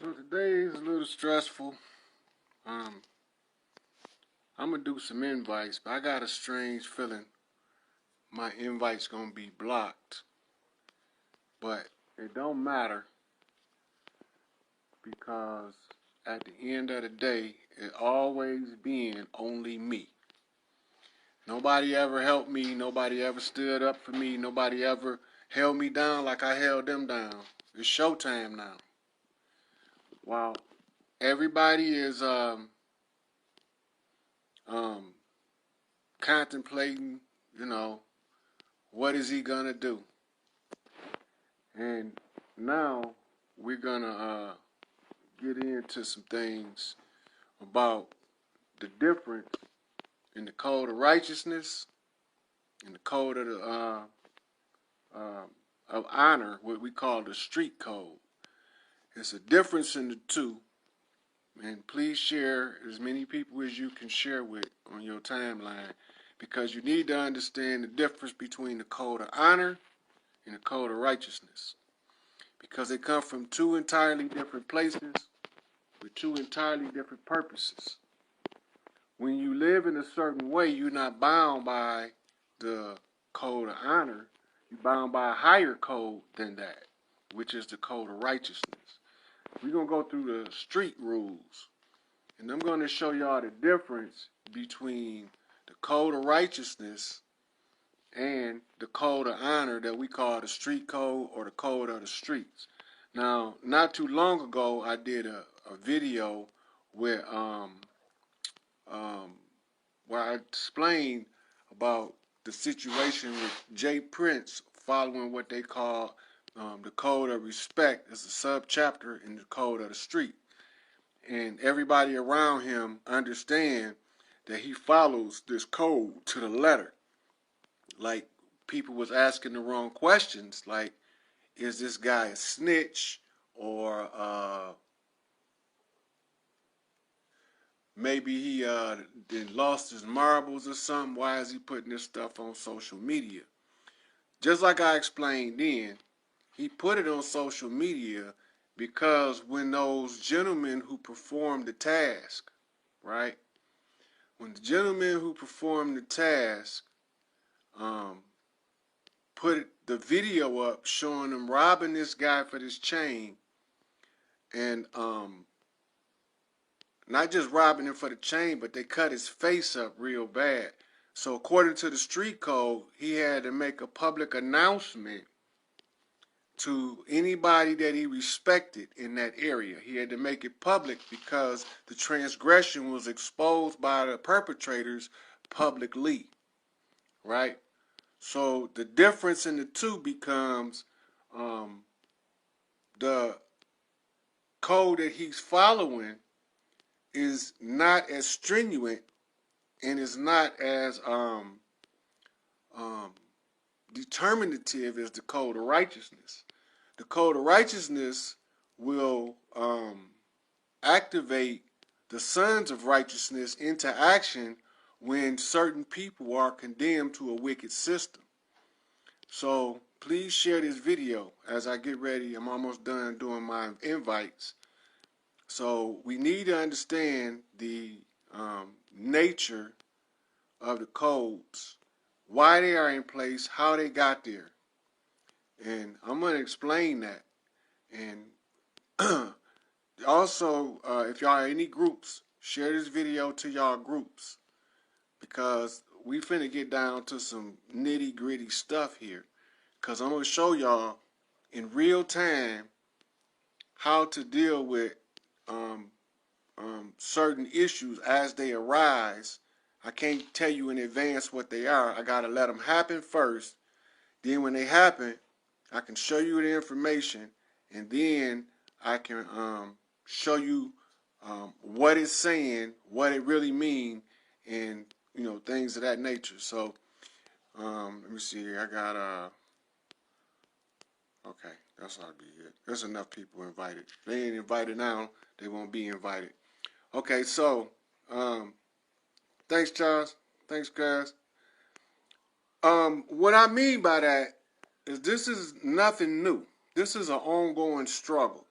So today is a little stressful. Um, I'm gonna do some invites, but I got a strange feeling my invite's gonna be blocked. But it don't matter because at the end of the day, it always been only me. Nobody ever helped me. Nobody ever stood up for me. Nobody ever held me down like I held them down. It's showtime now. While everybody is um, contemplating, you know, what is he gonna do? And now we're gonna get into some things about the difference in the code of righteousness and the code of the of honor, what we call the street code. It's a difference in the two, and please share as many people as you can share with on your timeline, because you need to understand the difference between the code of honor and the code of righteousness, because they come from two entirely different places with two entirely different purposes. When you live in a certain way, you're not bound by the code of honor. You're bound by a higher code than that, which is the code of righteousness. We're going to go through the street rules, and I'm going to show y'all the difference between the code of righteousness and the code of honor that we call the street code or the code of the streets. Now, not too long ago, I did a video where where I explained about the situation with Jay Prince following what they call the code of respect as a sub-chapter in the code of the street. And everybody around him understand that he follows this code to the letter. Like, people was asking the wrong questions, like, is this guy a snitch, or maybe he then lost his marbles or something? Why is he putting this stuff on social media? Just like I explained then, he put it on social media because when those gentlemen who performed the task, right? When the gentlemen who performed the task put the video up showing them robbing this guy for this chain, and not just robbing him for the chain, but they cut his face up real bad. So according to the street code, he had to make a public announcement to anybody that he respected in that area. He had to make it public because the transgression was exposed by the perpetrators publicly, right? So the difference in the two becomes the code that he's following is not as stringent and is not as determinative as the code of righteousness. The code of righteousness will activate the sons of righteousness into action when certain people are condemned to a wicked system. So please share this video as I get ready. I'm almost done doing my invites. So we need to understand the nature of the codes, why they are in place, how they got there. And I'm going to explain that. And also, if y'all are any groups, share this video to y'all groups, because we finna get down to some nitty gritty stuff here. Because I'm going to show y'all in real time how to deal with certain issues as they arise. I can't tell you in advance what they are. I got to let them happen first. Then when they happen, I can show you the information, and then I can show you what it's saying, what it really means, and things of that nature. So let me see here. I got okay, that's ought to be it. There's enough people invited. If they ain't invited now, they won't be invited. Okay, so thanks, Charles. Thanks, guys. What I mean by that is this is nothing new. This is an ongoing struggle.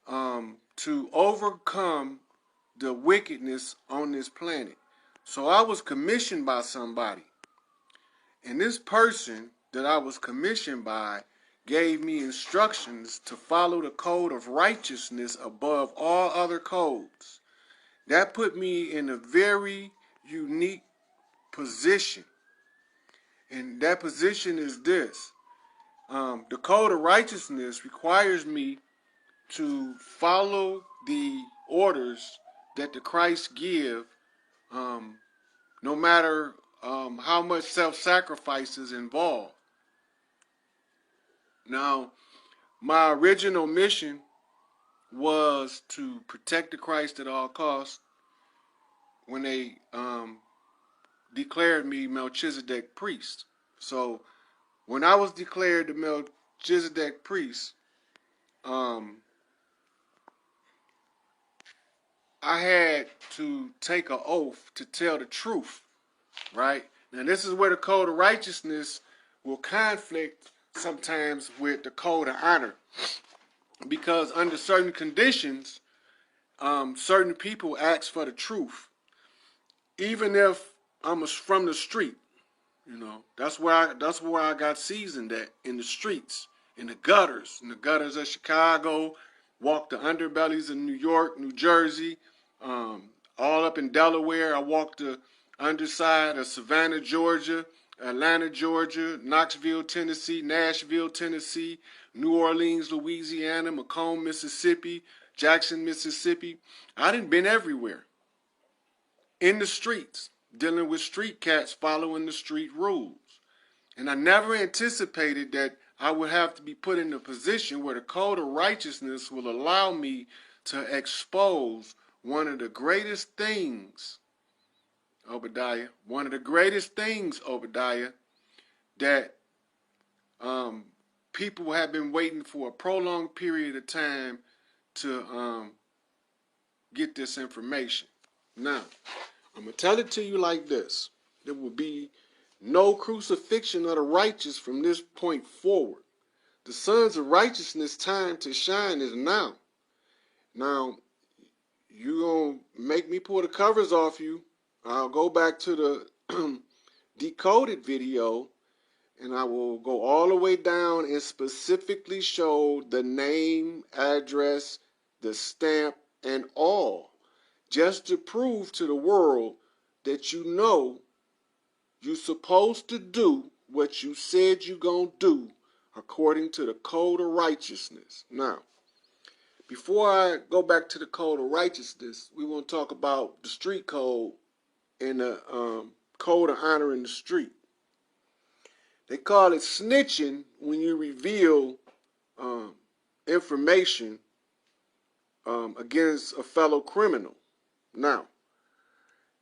to overcome the wickedness on this planet. So I was commissioned by somebody. And this person that I was commissioned by gave me instructions to follow the code of righteousness above all other codes. That put me in a very unique position. And that position is this. The code of righteousness requires me to follow the orders that the Christ give, no matter how much self-sacrifice is involved. Now, my original mission was to protect the Christ at all costs when they declared me Melchizedek priest. So when I was declared the Melchizedek priest, I had to take an oath to tell the truth, right? Now this is where the code of righteousness will conflict sometimes with the code of honor, because under certain conditions, certain people ask for the truth, even if I'm from the street. You know, that's where I got seasoned at, in the streets, in the gutters of Chicago, walked the underbellies of New York, New Jersey, all up in Delaware. I walked the underside of Savannah, Georgia, Atlanta, Georgia, Knoxville, Tennessee, Nashville, Tennessee, New Orleans, Louisiana, Macomb, Mississippi, Jackson, Mississippi. I done been everywhere in the streets, dealing with street cats following the street rules. And I never anticipated that I would have to be put in a position where the code of righteousness will allow me to expose one of the greatest things, Obadiah, that people have been waiting for a prolonged period of time to get this information. Now, I'm going to tell it to you like this. There will be no crucifixion of the righteous from this point forward. The sons of righteousness' time to shine is now. Now, you going to make me pull the covers off you. I'll go back to the decoded video, and I will go all the way down and specifically show the name, address, the stamp, and all, just to prove to the world that you know you're supposed to do what you said you're going to do according to the code of righteousness. Now, before I go back to the code of righteousness, we want to talk about the street code and the code of honor in the street. They call it snitching when you reveal information against a fellow criminal. Now,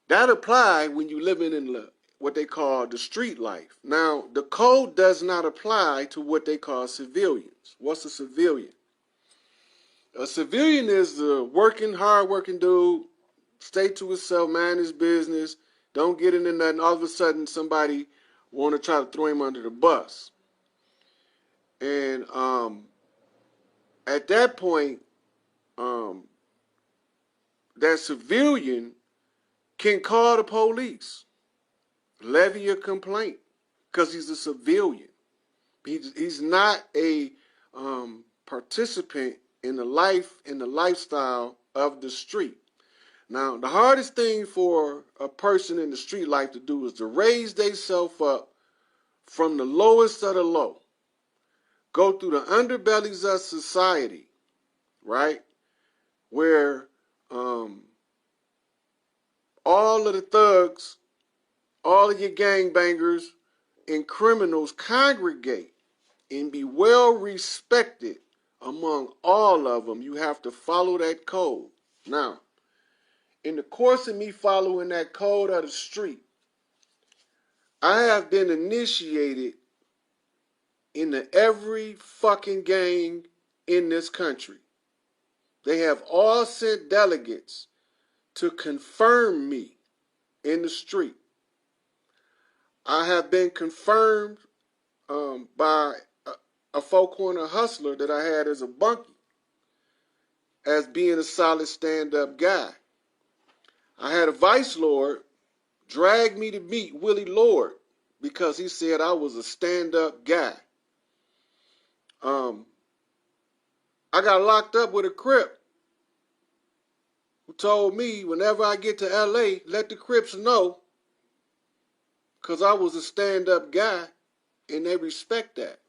that applies when you're living in what they call the street life. Now, the code does not apply to what they call civilians. What's a civilian? A civilian is the hard-working dude, stay to himself, mind his business, don't get into nothing. All of a sudden, somebody want to try to throw him under the bus. And at that point, that civilian can call the police, levy a complaint, because he's a civilian. He's not a participant in the life and the lifestyle of the street. Now, the hardest thing for a person in the street life to do is to raise themselves up from the lowest of the low, go through the underbellies of society, right, where all of the thugs, all of your gangbangers and criminals congregate and be well respected among all of them. You have to follow that code. Now, in the course of me following that code of the street, I have been initiated into every fucking gang in this country. They have all sent delegates to confirm me in the street. I have been confirmed by a four-corner hustler that I had as a bunkie. as being a solid stand-up guy. I had a vice lord drag me to meet Willie Lord because he said I was a stand-up guy. I got locked up with a Crip who told me whenever I get to LA, let the Crips know because I was a stand-up guy and they respect that.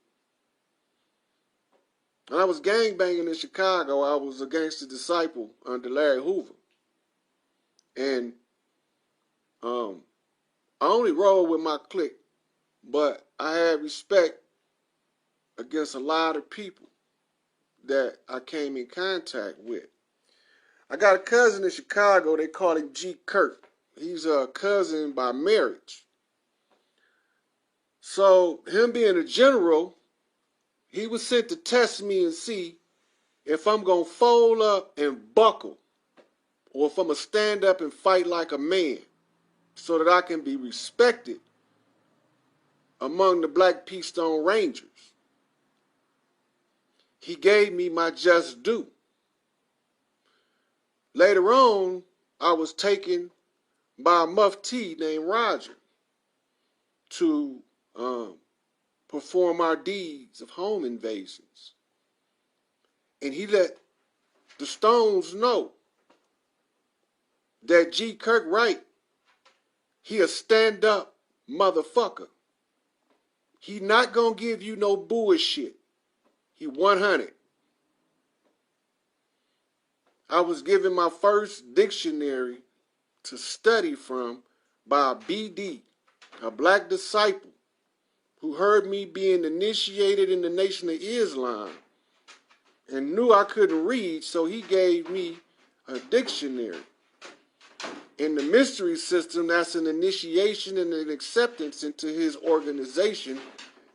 When I was gangbanging in Chicago, I was a gangster disciple under Larry Hoover. And I only rolled with my clique, but I had respect against a lot of people that I came in contact with. I got a cousin in Chicago, they call him G. Kirk. He's a cousin by marriage. So him being a general, he was sent to test me and see if I'm going to fold up and buckle or if I'm going to stand up and fight like a man so that I can be respected among the Black Peastone Rangers. He gave me my just due. Later on, I was taken by a muftee named Roger to perform our deeds of home invasions. And he let the Stones know that G. Kirk Wright, he a stand-up motherfucker. He not gonna give you no bullshit. He 100. I was given my first dictionary to study from by a BD, a black disciple, who heard me being initiated in the Nation of Islam and knew I couldn't read, so he gave me a dictionary. In the mystery system, that's an initiation and an acceptance into his organization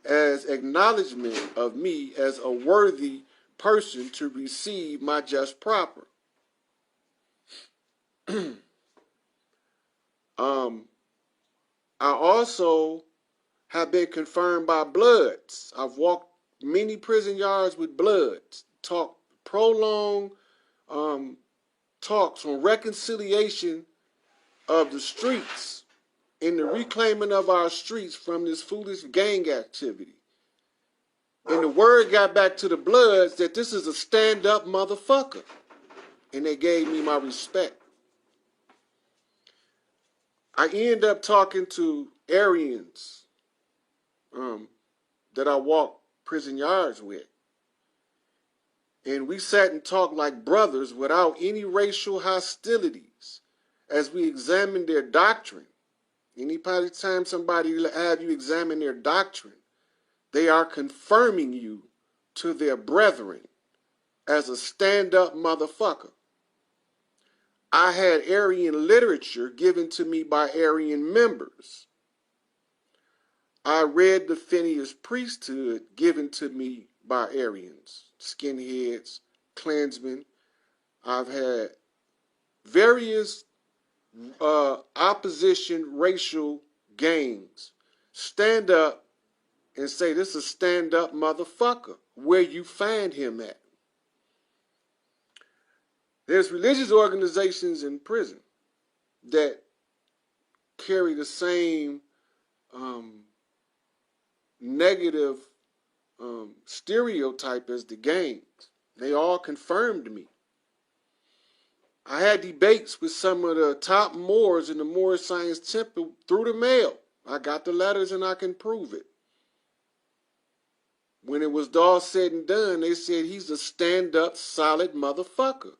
as acknowledgement of me as a worthy person to receive my just proper. I also have been confirmed by Bloods. I've walked many prison yards with Bloods, talked prolonged talks on reconciliation of the streets and the reclaiming of our streets from this foolish gang activity. And the word got back to the Bloods that this is a stand-up motherfucker. And they gave me my respect. I ended up talking to Aryans that I walked prison yards with. And we sat and talked like brothers without any racial hostilities as we examined their doctrine. Any time somebody have you examine their doctrine, they are confirming you to their brethren as a stand-up motherfucker. I had Aryan literature given to me by Aryan members. I read the Phineas priesthood given to me by Aryans, skinheads, Klansmen. I've had various opposition racial gangs stand up and say this is a stand-up motherfucker where you find him at. There's religious organizations in prison that carry the same negative stereotype as the gangs. They all confirmed me. I had debates with some of the top Moors in the Moor Science Temple through the mail. I got the letters and I can prove it. When it was all said and done, they said he's a stand-up, solid motherfucker.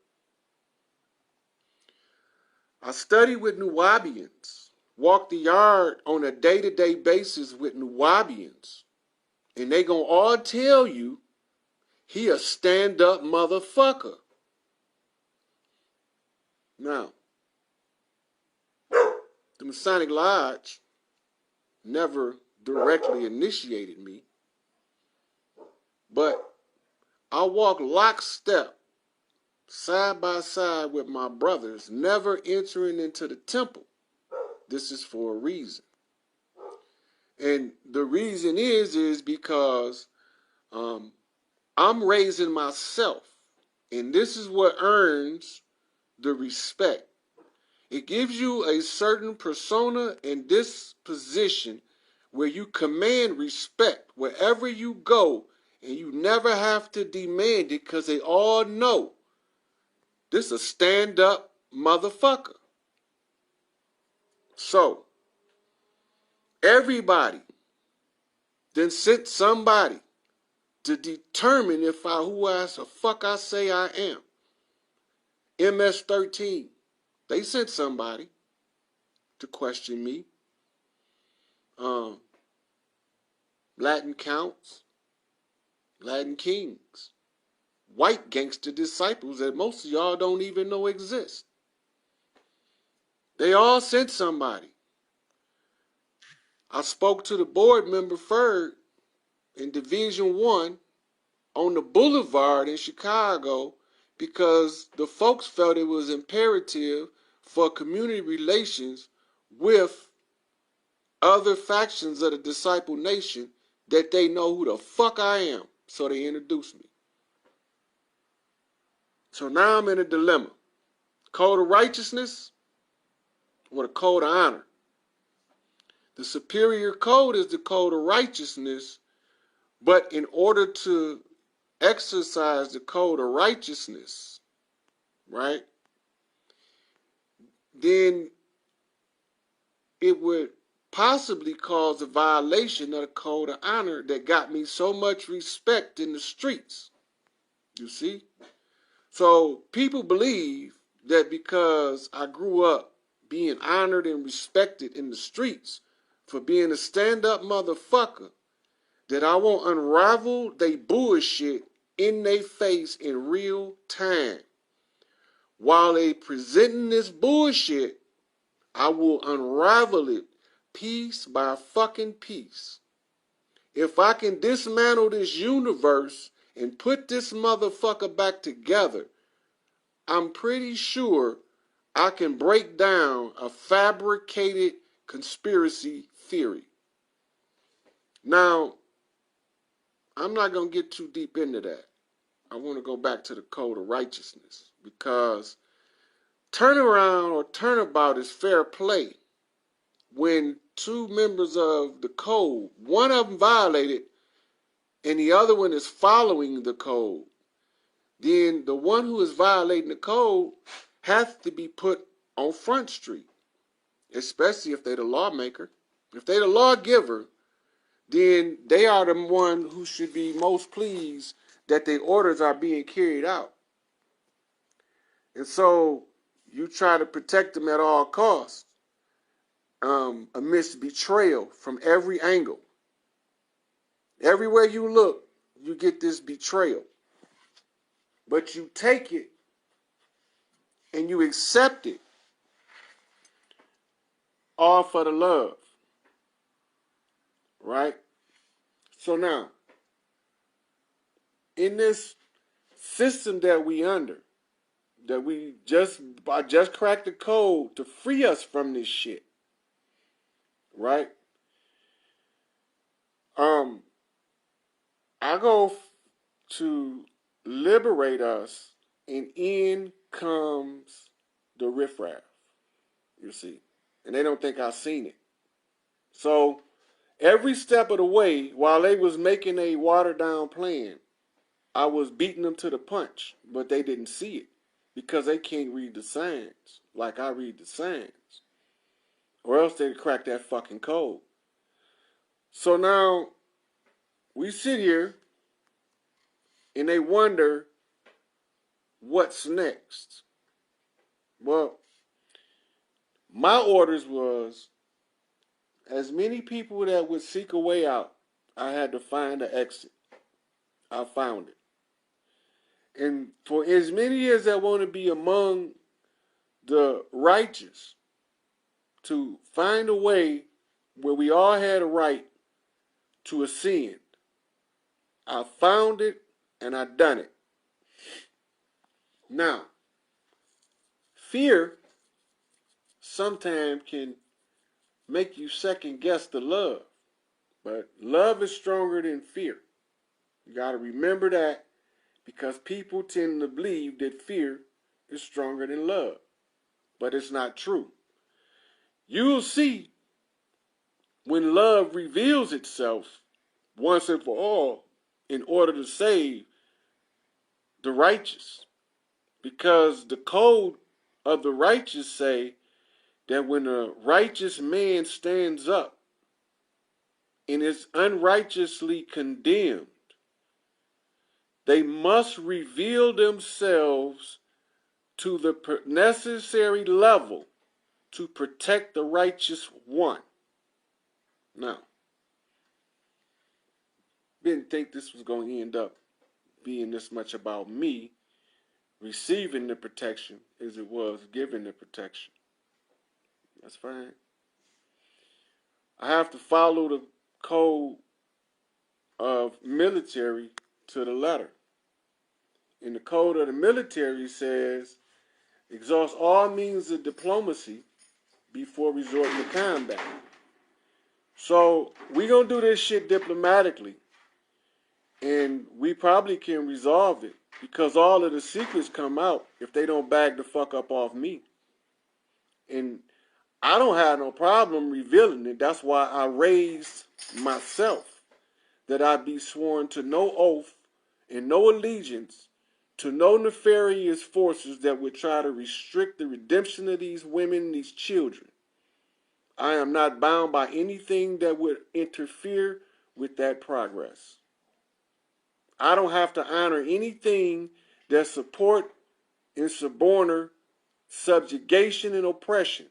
I studied with Nuwaubians, walked the yard on a day-to-day basis with Nuwaubians, and they gonna all tell you he a stand-up motherfucker. Now, the Masonic Lodge never directly initiated me, but I walk lockstep, side by side with my brothers, never entering into the temple. This is for a reason. And the reason is because I'm raising myself And this is what earns the respect. It gives you a certain persona and disposition where you command respect wherever you go, and you never have to demand it because they all know this is a stand-up motherfucker. So, everybody then sent somebody to determine if who as the fuck I say I am. MS-13, they sent somebody to question me. Latin counts, Latin kings, white gangster disciples that most of y'all don't even know exist. They all sent somebody. I spoke to the board member Ferg in Division 1 on the boulevard in Chicago because the folks felt it was imperative for community relations with other factions of the Disciple Nation that they know who the fuck I am. So they introduced me. So now I'm in a dilemma. Code of righteousness or the code of honor? The superior code is the code of righteousness, but in order to exercise the code of righteousness, right, then it would possibly cause a violation of the code of honor that got me so much respect in the streets. You see? So people believe that because I grew up being honored and respected in the streets for being a stand-up motherfucker, that I won't unravel they bullshit in they face in real time. While they presenting this bullshit, I will unravel it piece by fucking piece. If I can dismantle this universe and put this motherfucker back together, I'm pretty sure I can break down a fabricated conspiracy theory. Now, I'm not going to get too deep into that. I want to go back to the code of righteousness because turnaround or turnabout is fair play. When two members of the code, one of them violated and the other one is following the code, then the one who is violating the code has to be put on Front Street, especially if they're the lawmaker. If they're the lawgiver, then they are the one who should be most pleased that their orders are being carried out. And so you try to protect them at all costs, amidst betrayal from every angle. Everywhere you look, you get this betrayal. But you take it and you accept it all for the love. Right? So now, in this system that we under, that I just cracked the code to free us from this shit. Right? I go to liberate us, and in comes the riffraff, you see. And they don't think I've seen it. So every step of the way, while they was making a watered down plan, I was beating them to the punch, but they didn't see it because they can't read the signs like I read the signs, or else they'd crack that fucking code. So now we sit here and they wonder what's next. Well, my orders was as many people that would seek a way out, I had to find an exit. I found it. And for as many as that want to be among the righteous, to find a way where we all had a right to ascend, I found it and I done it. Now, fear sometimes can make you second guess the love, but love is stronger than fear. You got to remember that because people tend to believe that fear is stronger than love. But it's not true. You'll see when love reveals itself once and for all in order to save the righteous. Because the code of the righteous say that when a righteous man stands up and is unrighteously condemned, they must reveal themselves to the necessary level to protect the righteous one. Now, didn't think this was going to end up being this much about me receiving the protection as it was giving the protection. That's fine. I have to follow the code of military to the letter. And the code of the military says, exhaust all means of diplomacy before resorting to combat. So we're going to do this shit diplomatically. And we probably can resolve it because all of the secrets come out if they don't bag the fuck up off me. And I don't have no problem revealing it. That's why I raised myself, that I be sworn to no oath and no allegiance to no nefarious forces that would try to restrict the redemption of these women, these children. I am not bound by anything that would interfere with that progress. I don't have to honor anything that support insubordinate subjugation and oppression.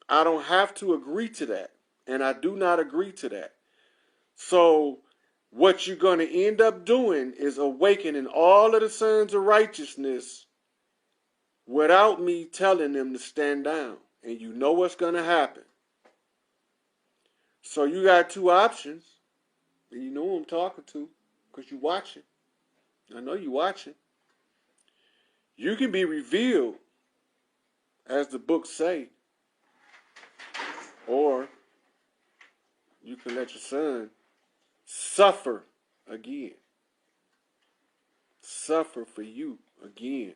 I don't have to agree to that, and I do not agree to that. So what you're going to end up doing is awakening all of the sons of righteousness without me telling them to stand down. And you know what's going to happen. So you got two options, and you know who I'm talking to because you're watching. I know you're watching. You can be revealed, as the books say, or you can let your son suffer again. Suffer for you again.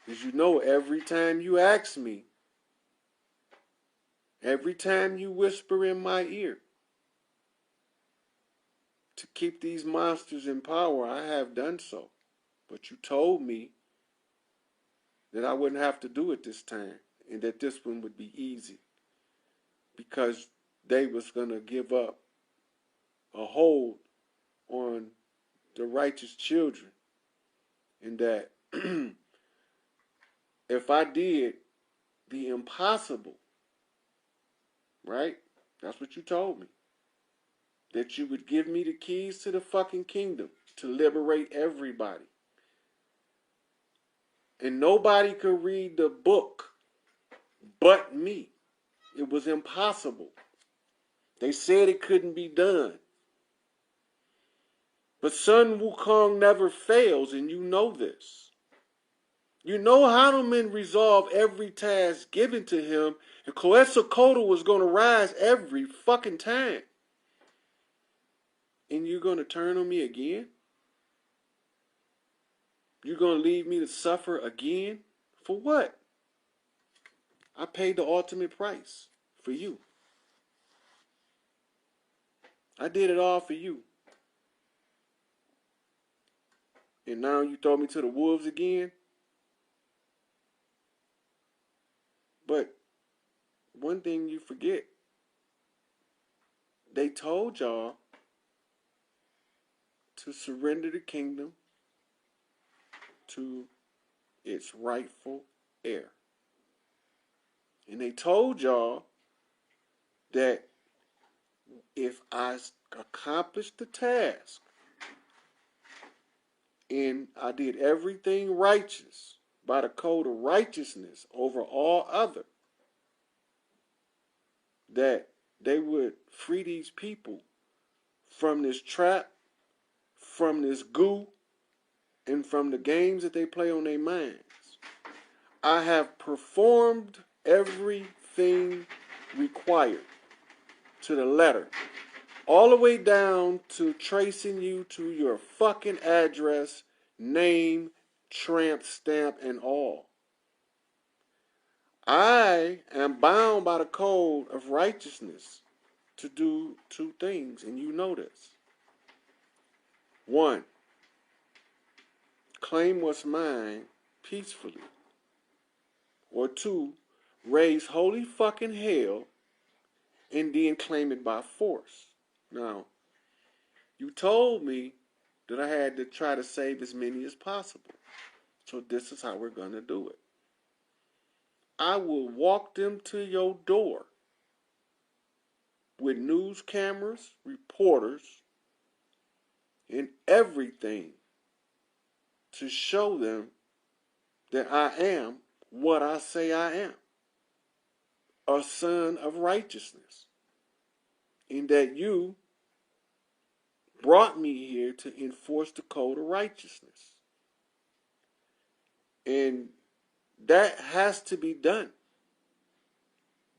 Because you know every time you ask me, every time you whisper in my ear to keep these monsters in power, I have done so. But you told me that I wouldn't have to do it this time and that this one would be easy because they was going to give up a hold on the righteous children, and that if I did the impossible, right? That's what you told me. That you would give me the keys to the fucking kingdom to liberate everybody. And nobody could read the book but me. It was impossible. They said it couldn't be done. But Sun Wukong never fails, and you know this. You know Hanuman resolved every task given to him, and Quetzalcoatl was going to rise every fucking time. And you're going to turn on me again? You're going to leave me to suffer again? For what? I paid the ultimate price for you. I did it all for you. And now you throw me to the wolves again? But one thing you forget, they told y'all to surrender the kingdom to its rightful heir. And they told y'all that if I accomplished the task and I did everything righteous by the code of righteousness over all other, that they would free these people from this trap, from this goo, and from the games that they play on their minds. I have performed everything required to the letter all the way down to tracing you to your fucking address, name, tramp stamp, and all. I am bound by the code of righteousness to do two things, and you know this. One, claim what's mine peacefully. Or two, raise holy fucking hell and then claim it by force. Now, you told me that I had to try to save as many as possible. So this is how we're going to do it. I will walk them to your door with news cameras, reporters, and everything to show them that I am what I say I am, a son of righteousness, and that you brought me here to enforce the code of righteousness. And that has to be done.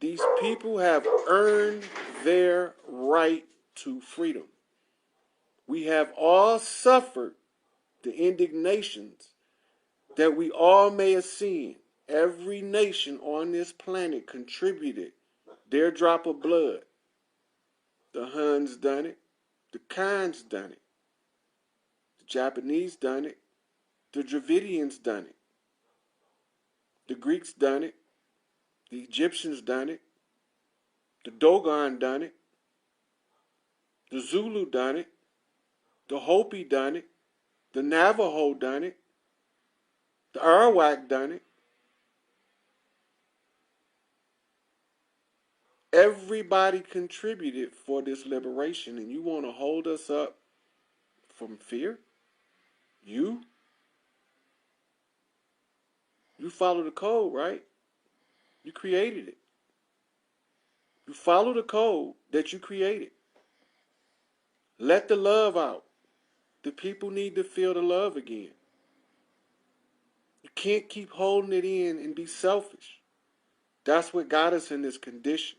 These people have earned their right to freedom. We have all suffered the indignations that we all may have seen. Every nation on this planet contributed their drop of blood. The Huns done it. The Khans done it. The Japanese done it. The Dravidians done it. The Greeks done it. The Egyptians done it. The Dogon done it. The Zulu done it. The Hopi done it. The Navajo done it. The Arawak done it. Everybody contributed for this liberation, and you want to hold us up from fear? You follow the code, right? You created it. You follow the code that you created. Let the love out. The people need to feel the love again. You can't keep holding it in and be selfish. That's what got us in this condition.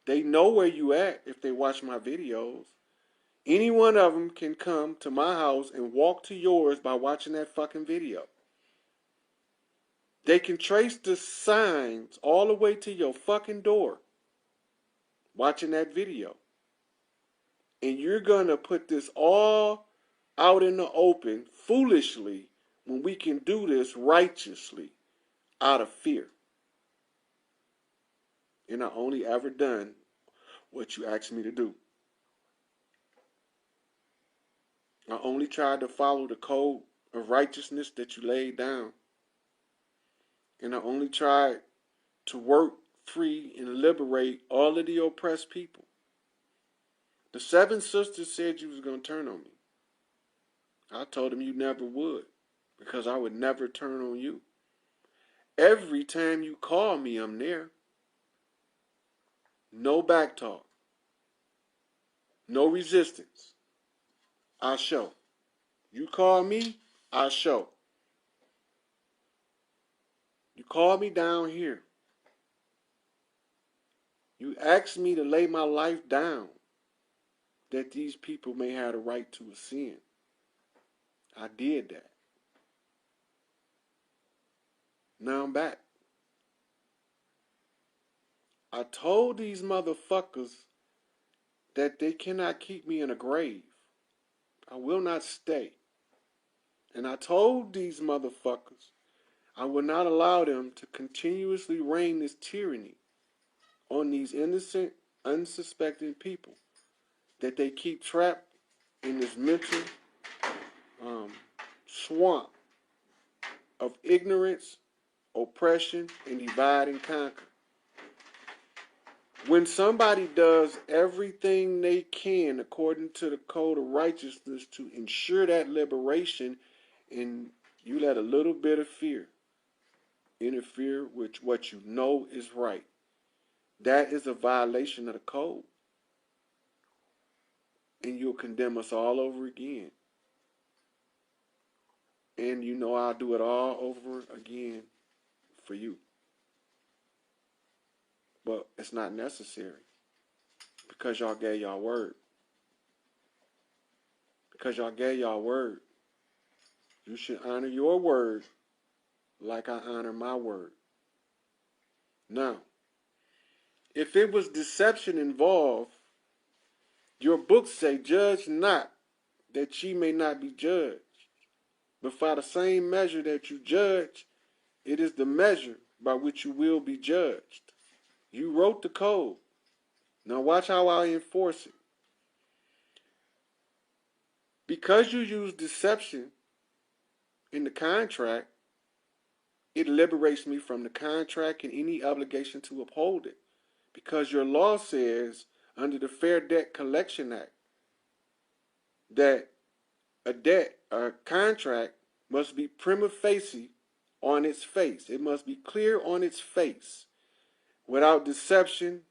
They know where you at if they watch my videos. Any one of them can come to my house and walk to yours by watching that fucking video. They can trace the signs all the way to your fucking door watching that video. And you're going to put this all out in the open foolishly when we can do this righteously out of fear. And I only ever done what you asked me to do. I only tried to follow the code of righteousness that you laid down. And I only tried to work free and liberate all of the oppressed people. The seven sisters said you was going to turn on me. I told them you never would, because I would never turn on you. Every time you call me, I'm there. No back talk. No resistance. I show. You call me, I show. You call me down here. You asked me to lay my life down that these people may have the right to ascend. I did that. Now I'm back. I told these motherfuckers that they cannot keep me in a grave. I will not stay. And I told these motherfuckers I will not allow them to continuously reign this tyranny on these innocent, unsuspecting people that they keep trapped in this mental swamp of ignorance, oppression, and divide and conquer. When somebody does everything they can according to the code of righteousness to ensure that liberation, and you let a little bit of fear interfere with what you know is right, that is a violation of the code. And you'll condemn us all over again. And you know I'll do it all over again for you. But it's not necessary because y'all gave y'all word. because y'all gave y'all word. You should honor your word like I honor my word. Now, if it was deception involved, your books say, judge not, that ye may not be judged. But by the same measure that you judge, it is the measure by which you will be judged. You wrote the code. Now watch how I enforce it. Because you use deception in the contract, it liberates me from the contract and any obligation to uphold it. Because your law says, under the Fair Debt Collection Act, that a contract must be prima facie on its face. It must be clear on its face without deception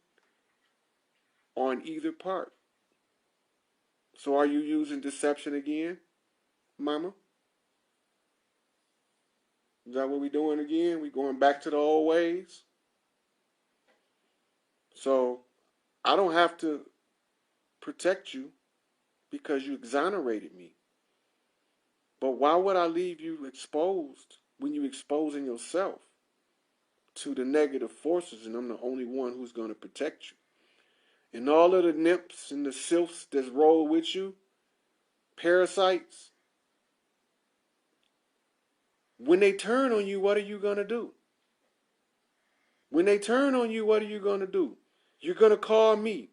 on either part. So are you using deception again, mama? Is that what we're doing again? We going back to the old ways? So I don't have to protect you because you exonerated me. But why would I leave you exposed when you're exposing yourself to the negative forces and I'm the only one who's going to protect you? And all of the nymphs and the sylphs that roll with you, parasites, when they turn on you, what are you going to do? When they turn on you, what are you going to do? You're going to call me.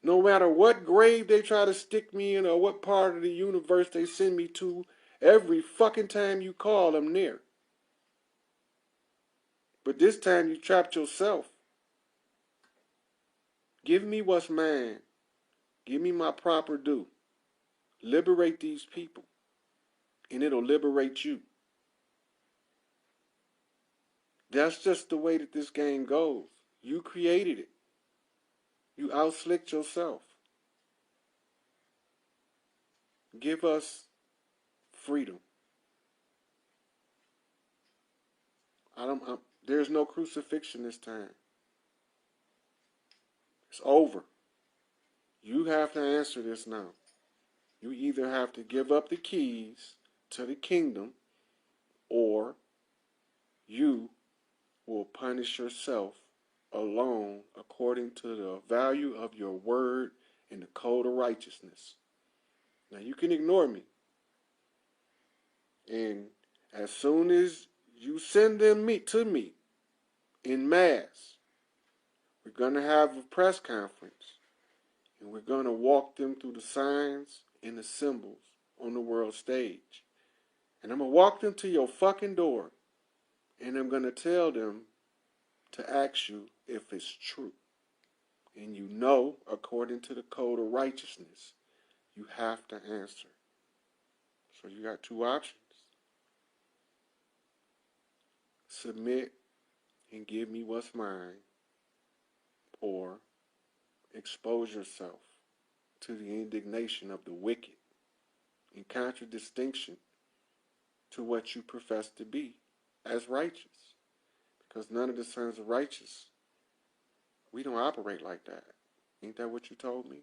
No matter what grave they try to stick me in or what part of the universe they send me to, every fucking time you call, I'm there. But this time you trapped yourself. Give me what's mine. Give me my proper due. Liberate these people. And it'll liberate you. That's just the way that this game goes. You created it. You outslicked yourself. Give us freedom. There's no crucifixion this time. It's over. You have to answer this now. You either have to give up the keys to the kingdom or you will punish yourself alone according to the value of your word and the code of righteousness. Now you can ignore me. And as soon as you send them to me in mass, we're going to have a press conference. And we're going to walk them through the signs and the symbols on the world stage. And I'm going to walk them to your fucking door. And I'm going to tell them to ask you if it's true. And you know, according to the code of righteousness, you have to answer. So you got two options. Submit and give me what's mine. Or expose yourself to the indignation of the wicked in contradistinction to what you profess to be as righteous. Because none of the sons of righteous, we don't operate like that. Ain't that what you told me?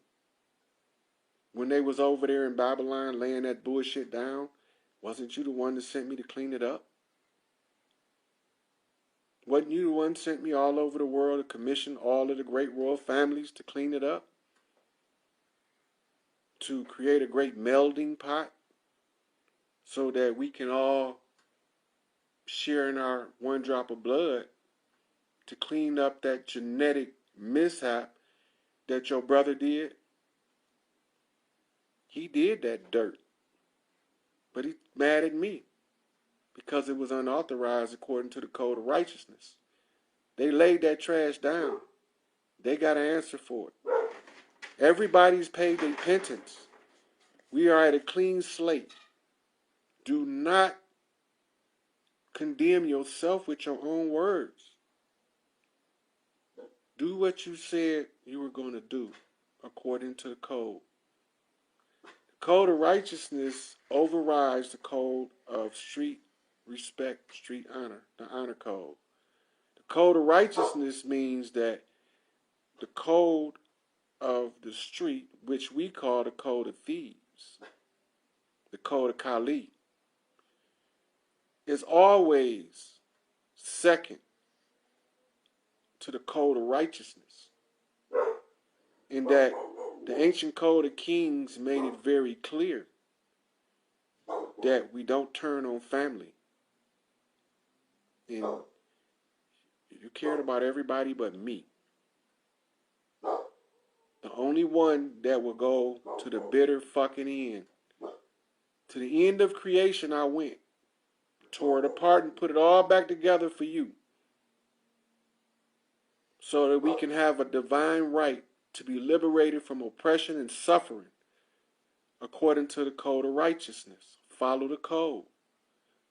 When they was over there in Babylon laying that bullshit down, wasn't you the one that sent me to clean it up? Wasn't you the one that sent me all over the world to commission all of the great royal families to clean it up? To create a great melding pot so that we can all share in our one drop of blood to clean up that genetic mishap that your brother did? He did that dirt. But he's mad at me because it was unauthorized according to the code of righteousness. They laid that trash down. They got to answer for it. Everybody's paid their penance. We are at a clean slate. Do not condemn yourself with your own words. Do what you said you were going to do according to the code. The code of righteousness overrides the code of street respect, street honor, the honor code. The code of righteousness means that the code of the street, which we call the code of thieves, the code of Kali, is always second to the code of righteousness. In that the ancient code of kings made it very clear that we don't turn on family. And you cared about everybody but me. The only one that will go to the bitter fucking end. To the end of creation I went. Tore it apart and put it all back together for you. So that we can have a divine right to be liberated from oppression and suffering according to the code of righteousness. Follow the code.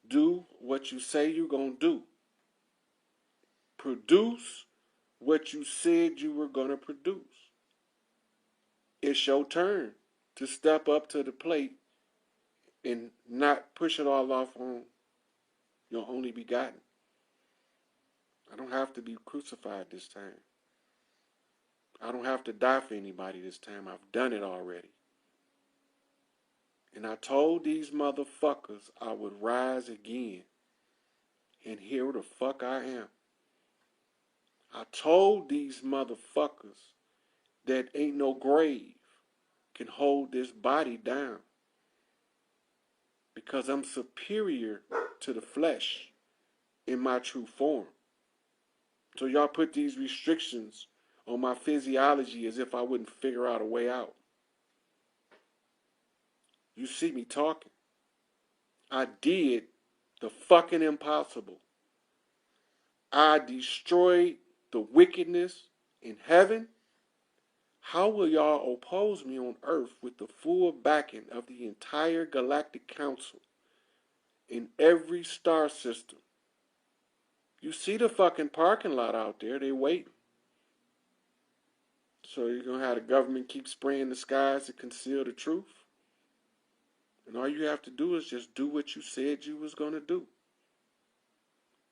Do what you say you're going to do. Produce what you said you were going to produce. It's your turn to step up to the plate and not push it all off on your only begotten. I don't have to be crucified this time. I don't have to die for anybody this time. I've done it already. And I told these motherfuckers I would rise again. And here the fuck I am. I told these motherfuckers that ain't no grave can hold this body down. Because I'm superior to the flesh in my true form. So y'all put these restrictions on my physiology as if I wouldn't figure out a way out. You see me talking. I did the fucking impossible. I destroyed the wickedness in heaven. How will y'all oppose me on earth with the full backing of the entire Galactic Council in every star system? You see the fucking parking lot out there. They waiting. So you're going to have the government keep spraying the skies to conceal the truth? And all you have to do is just do what you said you was going to do.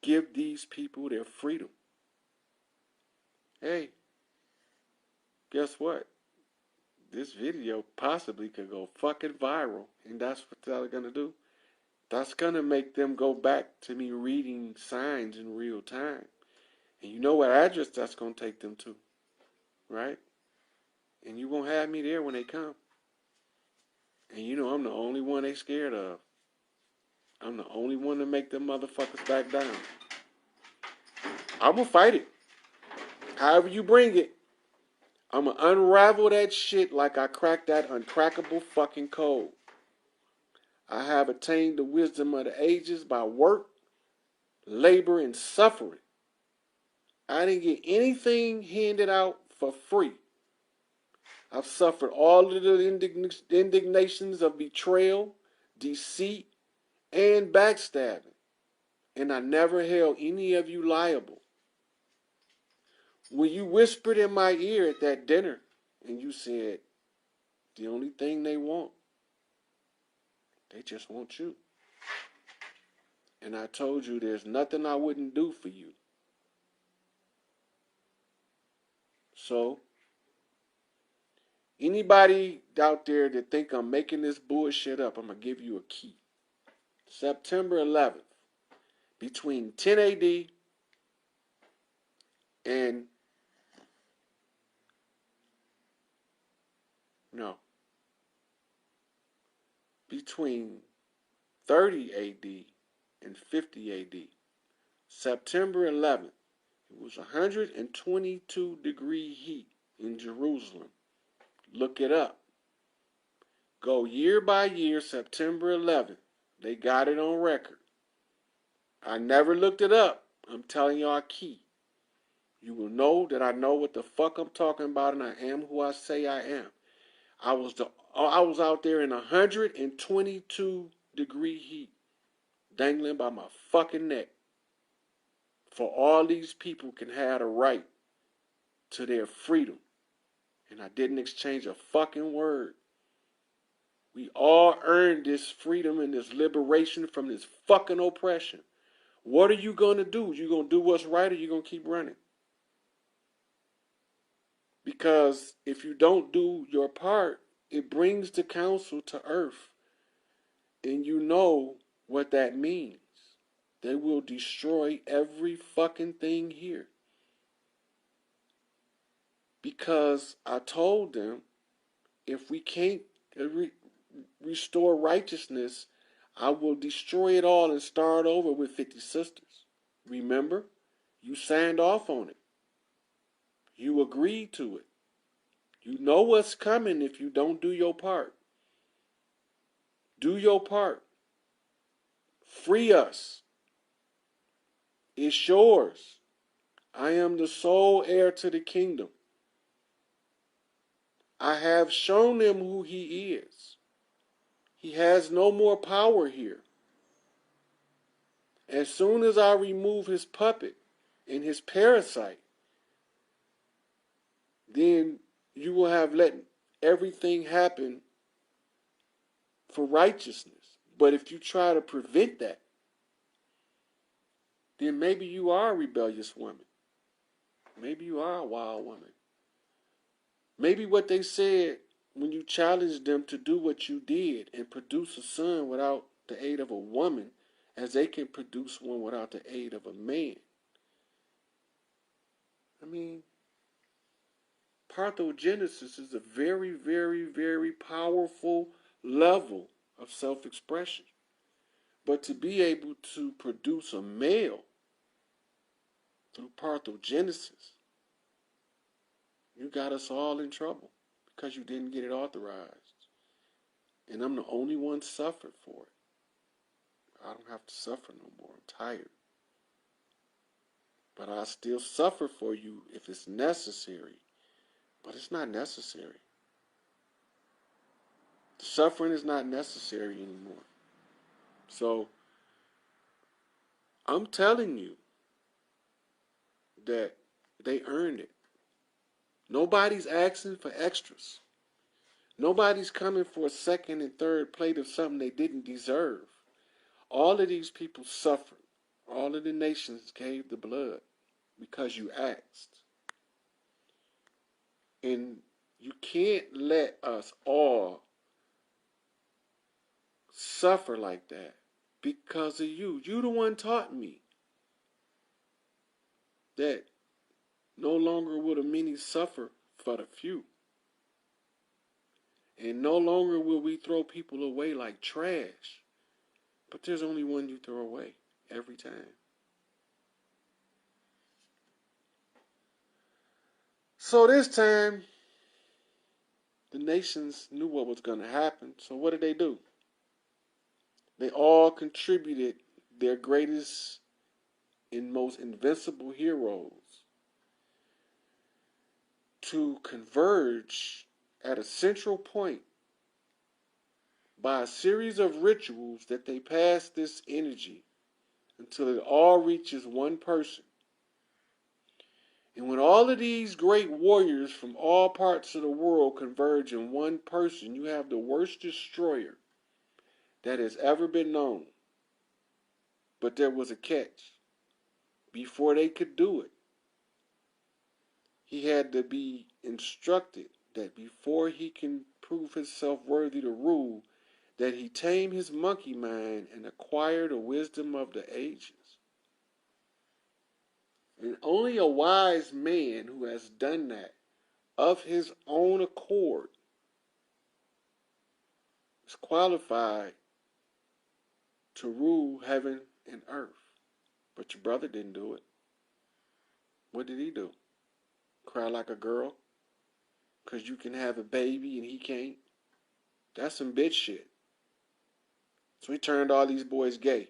Give these people their freedom. Hey, guess what? This video possibly could go fucking viral. And that's what they're going to do. That's going to make them go back to me reading signs in real time. And you know what address that's going to take them to. Right? And you won't have me there when they come. And you know I'm the only one they scared of. I'm the only one to make them motherfuckers back down. I'm going to fight it. However you bring it. I'm going to unravel that shit like I cracked that uncrackable fucking code. I have attained the wisdom of the ages by work, labor, and suffering. I didn't get anything handed out for free. I've suffered all of the indignations of betrayal, deceit, and backstabbing. And I never held any of you liable. When you whispered in my ear at that dinner, and you said, the only thing they want, they just want you. And I told you there's nothing I wouldn't do for you. So, anybody out there that think I'm making this bullshit up, I'm going to give you a key. September 11th, between 10 AD and, between 30 AD and 50 AD. September 11th, it was 122 degree heat in Jerusalem. Look it up. Go year by year, September 11th. They got it on record. I never looked it up. I'm telling y'all a key. You will know that I know what the fuck I'm talking about and I am who I say I am. I was out there in 122 degree heat, dangling by my fucking neck. For all these people can have a right to their freedom. And I didn't exchange a fucking word. We all earned this freedom and this liberation from this fucking oppression. What are you going to do? You going to do what's right or you going to keep running? Because if you don't do your part, It brings the council to earth. And you know what that means. They will destroy every fucking thing here. Because I told them, if we can't restore righteousness, I will destroy it all and start over with 50 sisters. Remember? You signed off on it. You agreed to it. You know what's coming if you don't do your part. Do your part. Free us. It's yours. I am the sole heir to the kingdom. I have shown him who he is. He has no more power here. As soon as I remove his puppet and his parasite, then you will have let everything happen for righteousness. But if you try to prevent that, then maybe you are a rebellious woman. Maybe you are a wild woman. Maybe what they said when you challenged them to do what you did and produce a son without the aid of a woman, as they can produce one without the aid of a man. I mean, parthenogenesis is a very, very, very powerful level of self-expression. But to be able to produce a male through parthenogenesis, you got us all in trouble because you didn't get it authorized. And I'm the only one suffered for it. I don't have to suffer no more. I'm tired. But I still suffer for you if it's necessary. But it's not necessary. The suffering is not necessary anymore. So, I'm telling you that they earned it. Nobody's asking for extras. Nobody's coming for a second and third plate of something they didn't deserve. All of these people suffered. All of the nations gave the blood because you asked. And you can't let us all suffer like that because of you. You the one taught me that no longer will the many suffer for the few. And no longer will we throw people away like trash. But there's only one you throw away every time. So this time, the nations knew what was going to happen. So what did they do? They all contributed their greatest and most invincible heroes to converge at a central point by a series of rituals that they pass this energy until it all reaches one person. And when all of these great warriors from all parts of the world converge in one person, you have the worst destroyer that has ever been known. But there was a catch. Before they could do it, he had to be instructed that before he can prove himself worthy to rule, that he tame his monkey mind and acquire the wisdom of the ages. And only a wise man who has done that of his own accord is qualified to rule heaven and earth. But your brother didn't do it. What did he do? Cry like a girl? Because you can have a baby and he can't? That's some bitch shit. So he turned all these boys gay.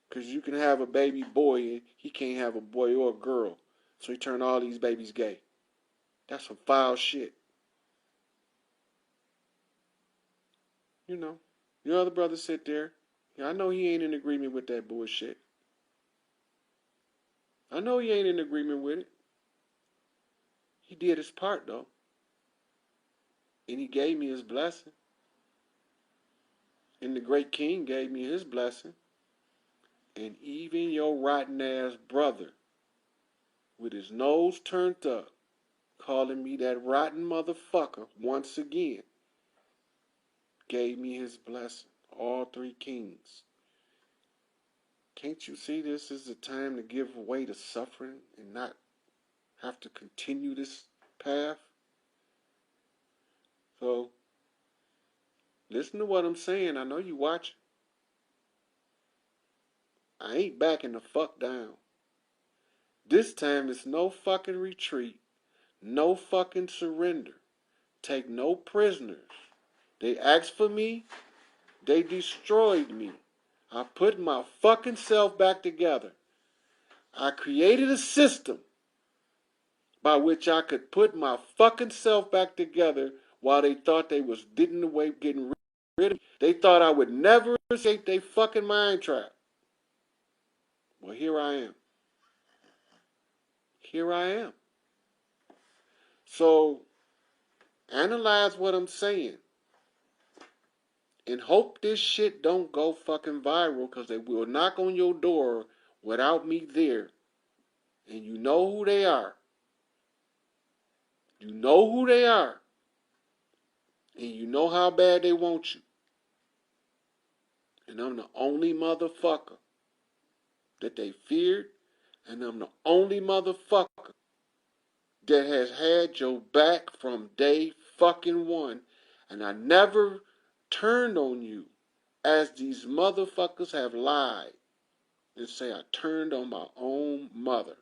Because you can have a baby boy and he can't have a boy or a girl. So he turned all these babies gay. That's some foul shit. You know, your other brother sit there. Yeah, I know he ain't in agreement with that bullshit. I know he ain't in agreement with it. He did his part, though. And he gave me his blessing. And the great king gave me his blessing. And even your rotten ass brother, with his nose turned up, calling me that rotten motherfucker once again. gave me his blessing. All three kings. Can't you see this is the time to give away the suffering and not have to continue this path? So, listen to what I'm saying. I know you watching. I ain't backing the fuck down. This time it's no fucking retreat. No fucking surrender. Take no prisoners. They asked for me. They destroyed me. I put my fucking self back together. I created a system by which I could put my fucking self back together while they thought they was getting rid of me. They thought I would never escape their fucking mind trap. Well, here I am. Here I am. So, analyze what I'm saying. And hope this shit don't go fucking viral, because they will knock on your door without me there. And you know who they are. You know who they are. And you know how bad they want you. And I'm the only motherfucker that they feared. And I'm the only motherfucker that has had your back from day fucking one. And I never turned on you as these motherfuckers have lied and say I turned on my own mother.